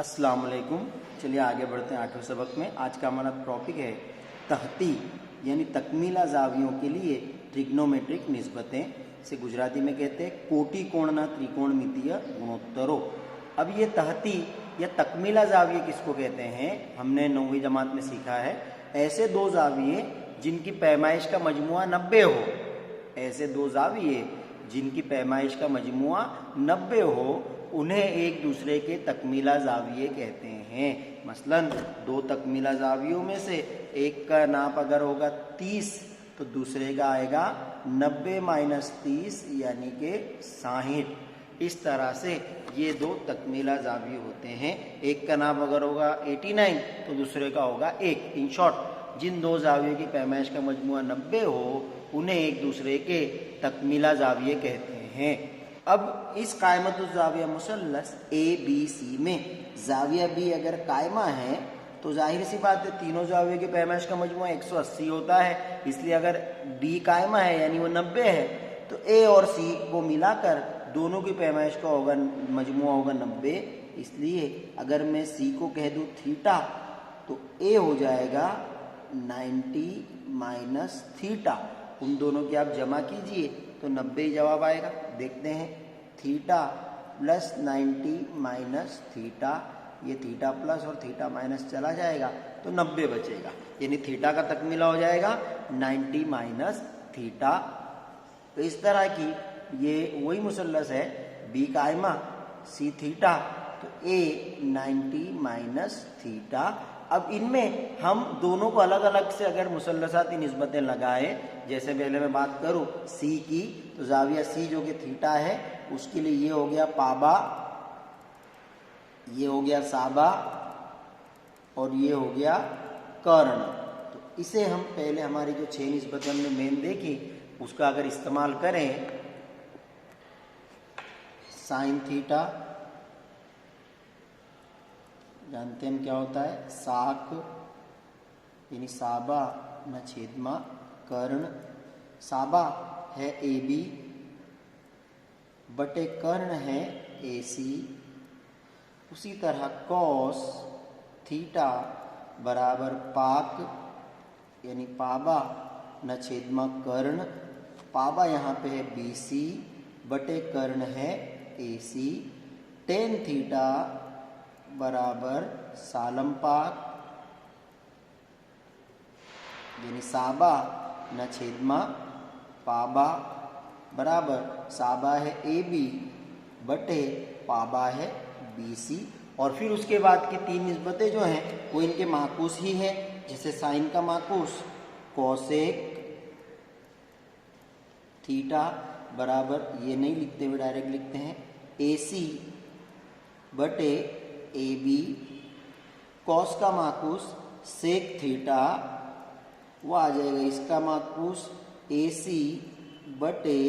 अस्सलाम वालेकुम। चलिए आगे बढ़ते हैं 8वें सबक में। आज का हमारा टॉपिक है तहती यानी तकमीला जावियों के लिए ट्रिग्नोमेट्रिक निस्बतें, से गुजराती में कहते हैं कोटि कोणना त्रिकोणमितीय गुणोत्तरों। अब ये तहती या तकमीला जाविये किसको कहते हैं, हमने 9वीं जमात में सीखा है। ऐसे दो जाविये जिनकी पैमाइश का मजमुआ 90 हो, ऐसे दो जाविये जिनकी पैमाइश का मजमुआ 90 हो, उन्हें एक दूसरे के तकमीला जाविये कहते हैं। मसलन दो तकमीला जावियों में से एक का नाप अगर होगा 30 तो दूसरे का आएगा 90 माइनस 30 यानी कि 60। इस तरह से ये दो तकमीला जाविये होते हैं। एक का नाप अगर होगा 89 तो दूसरे का होगा 1। इन शॉर्ट जिन दो जावियों की पैमाइश का मजमुआ 90 हो उन्हें एक दूसरे के तकमीला जाविये कहते हैं। अब इस कायमतुज़ जाविया मुसल्लस ABC में जाविया B अगर कायमा है तो जाहिर सी बात है तीनों जावियों की पैमाइश का मजमुआ 180 होता है। इसलिए अगर B कायमा है यानी वो 90 है तो A और C को मिलाकर दोनों की पैमाइश का होगा मजमुआ होगा 90। इसलिए अगर मैं C को कह दूँ थीटा तो A हो जाएगा 90 माइनस थीटा। उन दोनों की आप जमा कीजिए तो 90 ही जवाब आएगा। देखते हैं, थीटा प्लस 90 माइनस थीटा, ये थीटा प्लस और थीटा माइनस चला जाएगा तो 90 बचेगा, यानी थीटा का तकमीला हो जाएगा 90 माइनस थीटा। तो इस तरह की ये वही मुसल्लस है बी कायमा सी थीटा तो ए 90 माइनस थीटा। अब इनमें हम दोनों को अलग अलग से अगर मुसल्लसाती निस्बतें लगाएं, जैसे पहले मैं बात करूं सी की तो जाविया सी जो कि थीटा है उसके लिए ये हो गया पाबा, ये हो गया साबा और ये हो गया कर्ण। तो इसे हम पहले हमारी जो 6 निस्बतें हमने मेन देखी उसका अगर इस्तेमाल करें, साइन थीटा जानते हैं क्या होता है, साक यानी साबा न छेदमा कर्ण, साबा है AB बटे कर्ण है AC। उसी तरह कॉस थीटा बराबर पाक यानी पाबा न छेदमा कर्ण, पाबा यहाँ पे है BC बटे कर्ण है AC। टेन थीटा बराबर सालम पाक यानी साबा न छेदमा पाबा बराबर साबा है AB बटे पाबा है BC। और फिर उसके बाद की 3 निस्बतें जो हैं वो इनके माकूस ही है, जैसे साइन का माकूस कोसेक थीटा बराबर, ये नहीं लिखते हुए डायरेक्ट लिखते हैं AC बटे AB। कॉस का माकूस सेक थीटा वो आ जाएगा, इसका माकूस AC बटे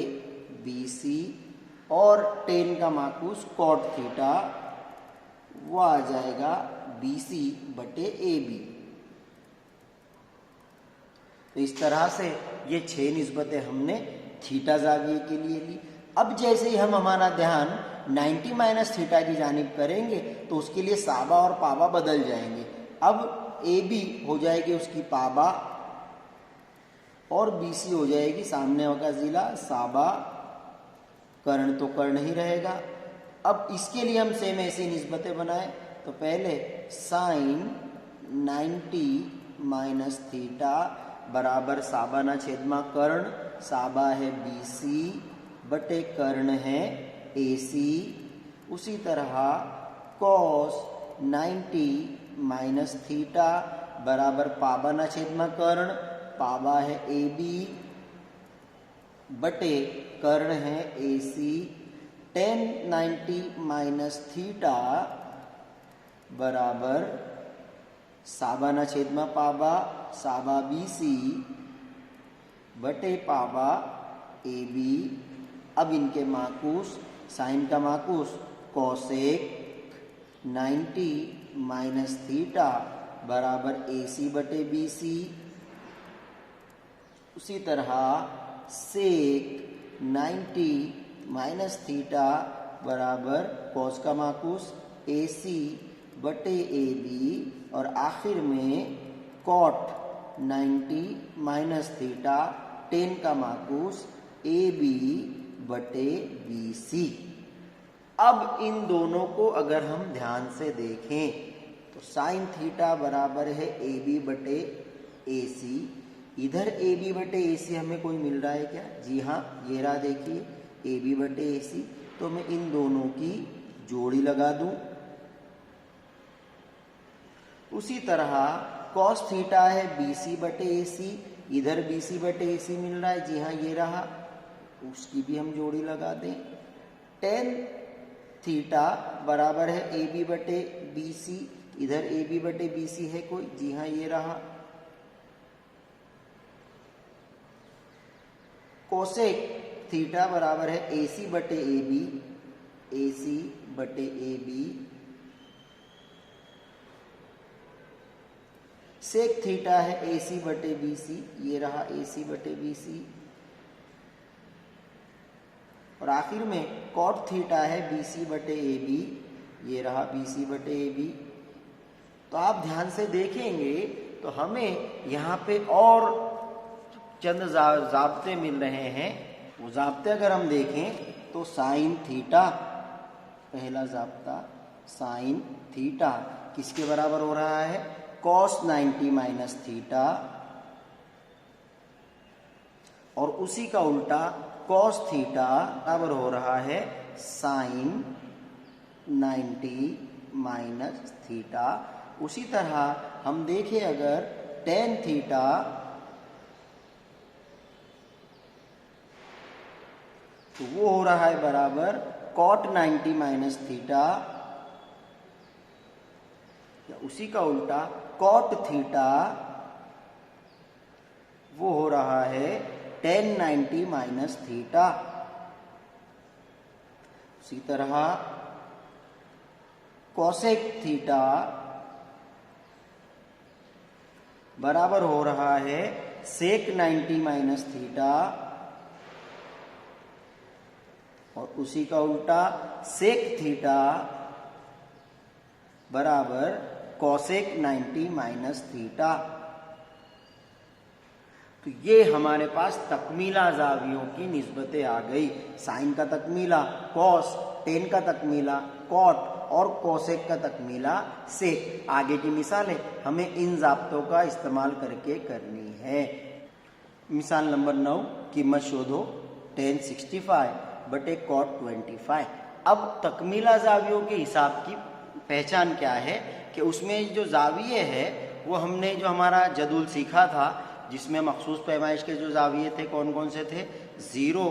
BC। और टेन का माकूस कॉट थीटा वो आ जाएगा BC बटे AB। तो इस तरह से ये 6 निस्बतें हमने थीटा जाविये के लिए ली। अब जैसे ही हम हमारा ध्यान 90 माइनस थीटा की जानिब करेंगे तो उसके लिए साबा और पाबा बदल जाएंगे। अब AB हो जाएगी उसकी पाबा और BC हो जाएगी सामने होगा जिला साबा, कर्ण तो कर्ण ही रहेगा। अब इसके लिए हम सेम ऐसी निस्बतें बनाए तो पहले साइन 90 माइनस थीटा बराबर साबा ना छेदमा कर्ण, साबा है BC बटे कर्ण है AC। उसी तरह कॉस 90 माइनस थीटा बराबर पाबा ना छेदमा कर्ण, पाबा है AB बटे कर्ण है AC। टेन 90 माइनस थीटा बराबर साबा ना छेदमा पाबा, साबा BC बटे पाबा AB। अब इनके माकूस, साइन का माकूस कोसेक 90 माइनस थीटा बराबर AC बटे BC। उसी तरह सेक 90 माइनस थीटा बराबर कॉस का माकूस AC बटे ए बी और आखिर में कॉट 90 माइनस थीटा टेन का माकूस ए बी बटे बी सी। अब इन दोनों को अगर हम ध्यान से देखें तो साइन थीटा बराबर है ए बी बटे ए सी। इधर ए बी बटे ए सी हमें कोई मिल रहा है क्या? जी हाँ, ये रहा, देखिए ए बी बटे ए सी। तो मैं इन दोनों की जोड़ी लगा दूं। उसी तरह कॉस थीटा है बी सी बटे ए सी, इधर बी सी बटे ए सी मिल रहा है, जी हाँ ये रहा, उसकी भी हम जोड़ी लगा दें। टेन थीटा बराबर है ए बी बटे बी सी, इधर ए बी बटे बी सी है कोई, जी हाँ ये रहा। कोसेक थीटा बराबर है ए सी बटे ए बी, ए सी बटे ए बी। सेक थीटा है ए सी बटे बी सी, ये रहा ए सी बटे बी सी। और आखिर में कॉट थीटा है बी सी बटे ए बी, ये रहा बी सी बटे ए बी। तो आप ध्यान से देखेंगे तो हमें यहाँ पे और चंद जाब्ते मिल रहे हैं। वो जाब्ते अगर हम देखें तो साइन थीटा, पहला जाब्ता साइन थीटा किसके बराबर हो रहा है? Cos 90 minus theta. और उसी का उल्टा कॉस थीटा बराबर हो रहा है साइन 90 माइनस थीटा। उसी तरह हम देखें अगर टेन थीटा तो वो हो रहा है बराबर कॉट 90 माइनस थीटा, या उसी का उल्टा कॉट थीटा वो हो रहा है टेन 90 माइनस थीटा। उसी तरह कोसेक थीटा बराबर हो रहा है सेक 90 माइनस थीटा, और उसी का उल्टा सेक थीटा बराबर कोसेक 90 माइनस थीटा। तो ये हमारे पास तकमीला जावियों की निस्बतें आ गई। साइन का तकमीला कॉस, टेन का तकमीला कॉट और कोसेक का तकमीला सेक। आगे की मिसालें हमें इन जाब्तों का इस्तेमाल करके करनी है। मिसाल नंबर 9, कीमत शोधो टेन 65 बटे कॉट 25। अब तकमीला जावियों के हिसाब की पहचान क्या है कि उसमें जो जाविये है वो हमने जो हमारा जदूल सीखा था, जिसमें मखसूस पैमाइश के जो जाविये थे कौन कौन से थे? 0,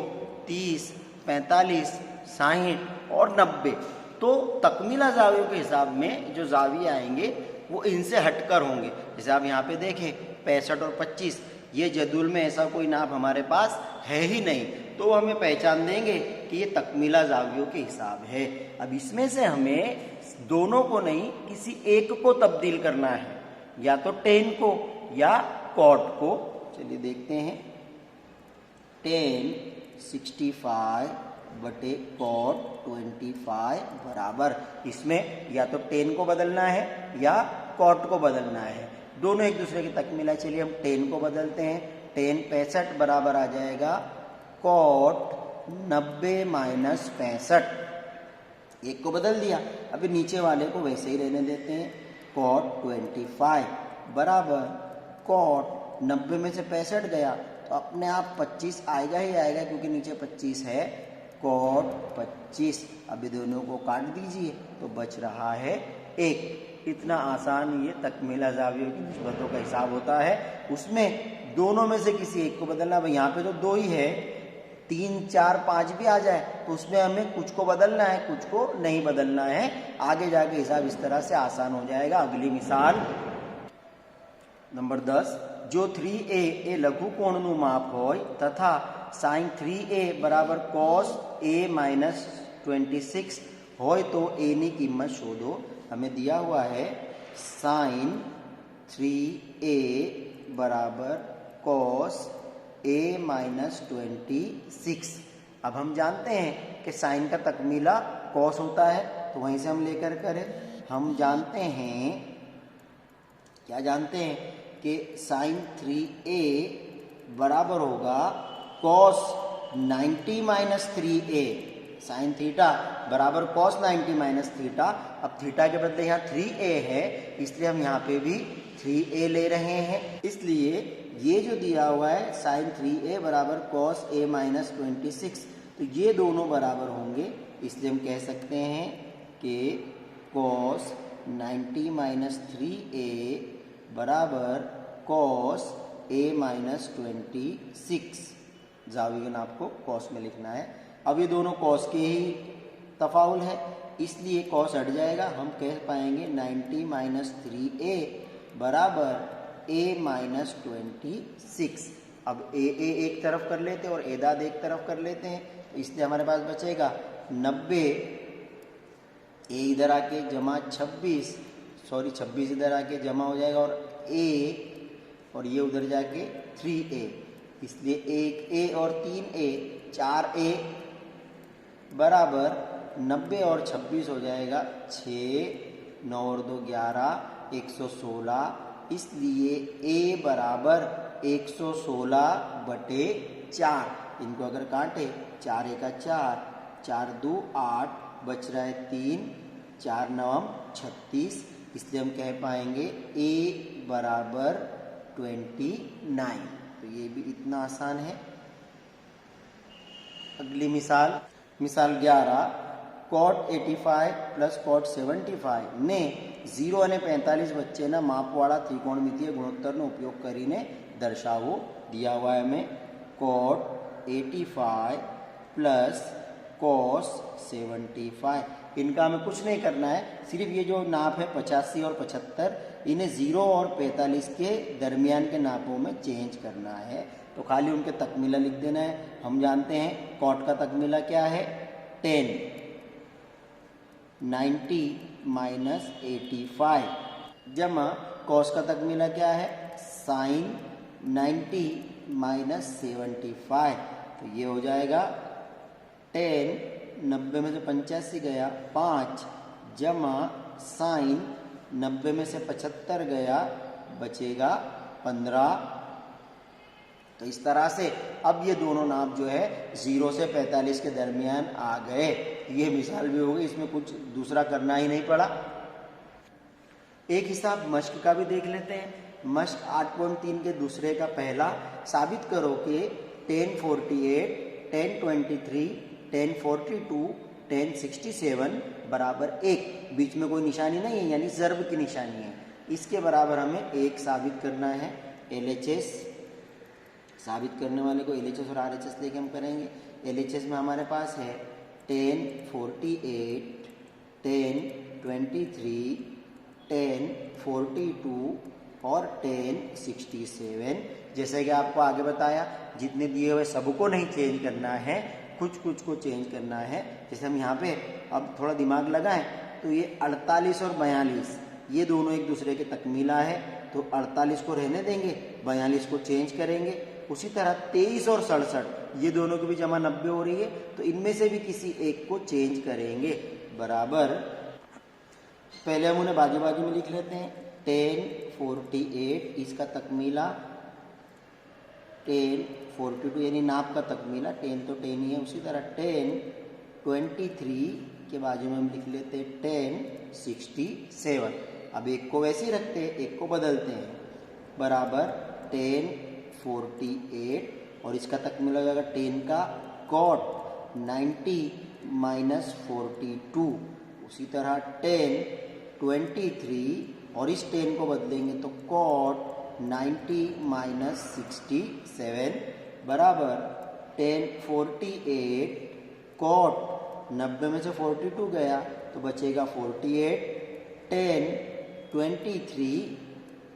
30, 45, 60 और 90। तो तकमीला जावियों के हिसाब में जो जाविये आएंगे वो इनसे हटकर होंगे। जैसे आप यहाँ पे देखें 65 और 25, ये जदूल में ऐसा कोई नाप हमारे पास है ही नहीं, तो हमें पहचान देंगे कि ये तकमीला जावियों के हिसाब है। अब इसमें से हमें दोनों को नहीं, किसी एक को तब्दील करना है, या तो टेन को या कॉट को। चलिए देखते हैं, टेन 65 बटे कॉट 25 बराबर, इसमें या तो टेन को बदलना है या कॉट को बदलना है, दोनों एक दूसरे की तकमीला। चलिए हम टेन को बदलते हैं। टेन 65 बराबर आ जाएगा कॉट 90 माइनस 65। एक को बदल दिया, अभी नीचे वाले को वैसे ही रहने देते हैं। कॉट 25 बराबर कॉट 90 में से 65 गया तो अपने आप 25 आएगा ही आएगा, क्योंकि नीचे 25 है। कॉट 25, अभी दोनों को काट दीजिए तो बच रहा है 1। इतना आसान ये तकमीला जावियों की निस्बतों का हिसाब होता है। उसमें दोनों में से किसी एक को बदलना। भाई यहाँ पे तो 2 ही है, 3, 4, 5 भी आ जाए तो उसमें हमें कुछ को बदलना है, कुछ को नहीं बदलना है। आगे जाके हिसाब इस तरह से आसान हो जाएगा। अगली मिसाल नंबर 10, जो 3a ए लघु कोणનું માપ હોય તથા sin 3a બરાબર cos a माइनस 26 હોય तो a ની કિંમત શોધો। हमें दिया हुआ है sin 3a बराबर cos a माइनस 26। अब हम जानते हैं कि साइन का तकमीला cos होता है, तो वहीं से हम लेकर करें। हम जानते हैं, क्या जानते हैं कि साइन 3a बराबर होगा cos 90 minus 3a। Sine theta बराबर कॉस 90 माइनस थीटा। अब थीटा के बदले यहाँ 3a है, इसलिए हम यहाँ पे भी 3a ले रहे हैं। इसलिए ये जो दिया हुआ है साइन 3a बराबर कॉस a माइनस 26, तो ये दोनों बराबर होंगे, इसलिए हम कह सकते हैं कि कॉस 90 माइनस 3a बराबर कॉस a माइनस 26। जाविये के नाप को कॉस में लिखना है। अब ये दोनों कॉस के ही तफाउल है, इसलिए कॉस हट जाएगा, हम कह पाएंगे 90 माइनस 3a बराबर a माइनस 26। अब a एक तरफ कर लेते हैं और एदाद एक तरफ कर लेते हैं, तो इसलिए हमारे पास बचेगा 90, a इधर आके जमा 26 इधर आके जमा हो जाएगा और ये उधर जाके 3a, इसलिए 1a और 3a 4a बराबर 90 और 26 हो जाएगा 6, 9 और 2 11, 116, इसलिए a बराबर 116/4। इनको अगर काटे 4 1 4, 4 2 8, बच रहा है 3, 4 9 36, इसलिए हम कह पाएंगे a बराबर 29। तो ये भी इतना आसान है। अगली मिसाल 11, cot 85 प्लस cot 75 ने 0 અને 45 વચ્ચેના માપવાળા ત્રિકોણમિતીય ગુણોત્તરનો ઉપયોગ કરીને દર્શાવો दिया हुआ है हमें cot 85 प्लस cos 75। इनका हमें कुछ नहीं करना है, सिर्फ ये जो नाप है 85 और 75, इन्हें 0 और 45 के दरमियान के नापों में चेंज करना है। तो खाली उनके तकमीला लिख देना है। हम जानते हैं कॉट का तकमीला क्या है 10, 90 माइनस 85 जमा कॉस का तकमीला क्या है साइन 90 माइनस 75। तो ये हो जाएगा 10, 90 में से 85 गया 5 जमा साइन 90 में से 75 गया बचेगा 15। तो इस तरह से अब ये दोनों नाप जो है 0 से 45 के दरमियान आ गए। ये मिसाल भी हो गई, इसमें कुछ दूसरा करना ही नहीं पड़ा। एक हिसाब मश्क का भी देख लेते हैं। मश्क 8.3 के दूसरे का पहला, साबित करो कि 1048, 1023, 1042, 1067 बराबर 1, बीच में कोई निशानी नहीं है यानी ज़र्ब की निशानी है, इसके बराबर हमें 1 साबित करना है। LHS साबित करने वाले को LHS और RHS लेके हम करेंगे। LHS में हमारे पास है 1048, 1023, 1042 और 1067। जैसे कि आपको आगे बताया, जितने दिए हुए सबको नहीं चेंज करना है, कुछ को चेंज करना है। जैसे हम यहाँ पे अब थोड़ा दिमाग लगाएं तो ये 48 और 42 ये दोनों एक दूसरे के तकमीला है, तो 48 को रहने देंगे, 42 को चेंज करेंगे। उसी तरह 23 और 67 ये दोनों की भी जमा 90 हो रही है, तो इनमें से भी किसी एक को चेंज करेंगे। बराबर पहले हम उन्हें बाजू बाजू में लिख लेते हैं। 1048 इसका तकमीला 1042 यानी नाप का तकमीला, 10 तो 10 ही है। उसी तरह 1023 के बाजू में हम लिख लेते हैं 1067। अब एक को वैसे ही रखते हैं, एक को बदलते हैं। बराबर 1048 और इसका तकमीला हो जाएगा 10 का cot 90 माइनस 42। उसी तरह 1023 और इस 10 को बदलेंगे तो cot 90 माइनस 67 बराबर 1048 cot 90 में से 42 गया तो बचेगा 48। 1023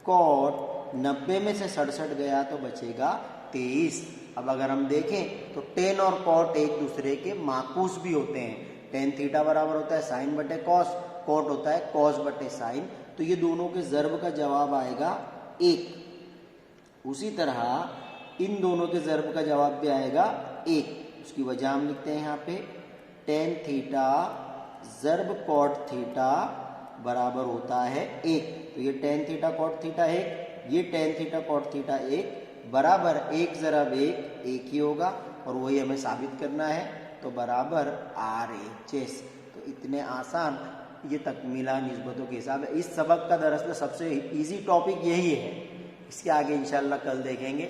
cot 90 में से 67 गया तो बचेगा 23। अब अगर हम देखें तो 10 और cot एक दूसरे के माकूस भी होते हैं। tan थीटा बराबर होता है साइन बटे कॉस, cot होता है कॉस बटे साइन, तो ये दोनों के ज़र्ब का जवाब आएगा 1। उसी तरह इन दोनों के ज़र्ब का जवाब भी आएगा 1। उसकी वजह हम लिखते हैं यहाँ पे tan थीटा ज़र्ब cot थीटा बराबर होता है 1। तो ये टेन थीटा कॉट थीटा 1, ये टेन थीटा कॉट थीटा 1 बराबर 1 ज़रब 1 1 ही होगा, और वही हमें साबित करना है। तो बराबर RHS। तो इतने आसान ये तकमीला निस्बतों के हिसाब है। इस सबक का दरअसल सबसे इजी टॉपिक यही है, इसके आगे इंशाल्लाह कल देखेंगे।